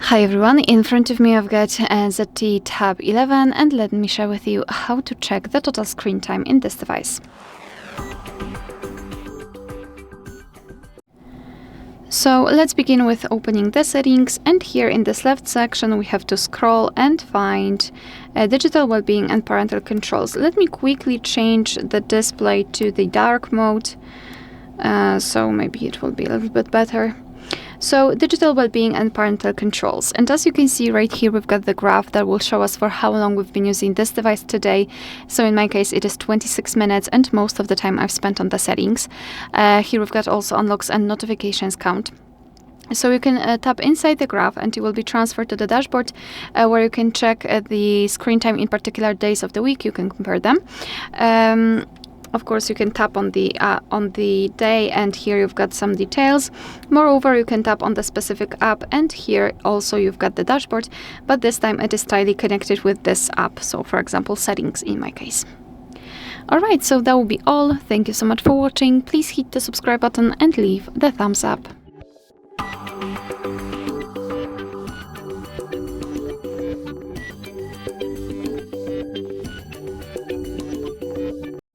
Hi everyone, in front of me I've got ZTE Tab 11 and let me share with you how to check the total screen time in this device. So let's begin with opening the settings, and here in this left section we have to scroll and find Digital Wellbeing and Parental Controls. Let me quickly change the display to the dark mode, so maybe it will be a little bit better. So Digital Wellbeing and Parental Controls, and as you can see right here we've got the graph that will show us for how long we've been using this device today. So in my case it is 26 minutes and most of the time I've spent on the settings. Here we've got also unlocks and notifications count. So you can tap inside the graph and you will be transferred to the dashboard where you can check the screen time in particular days of the week. You can compare them. Of course, you can tap on the day, and here you've got some details. Moreover, you can tap on the specific app, and here also you've got the dashboard, but this time it is tightly connected with this app. So, for example, settings in my case. Alright, so that will be all. Thank you so much for watching. Please hit the subscribe button and leave the thumbs up.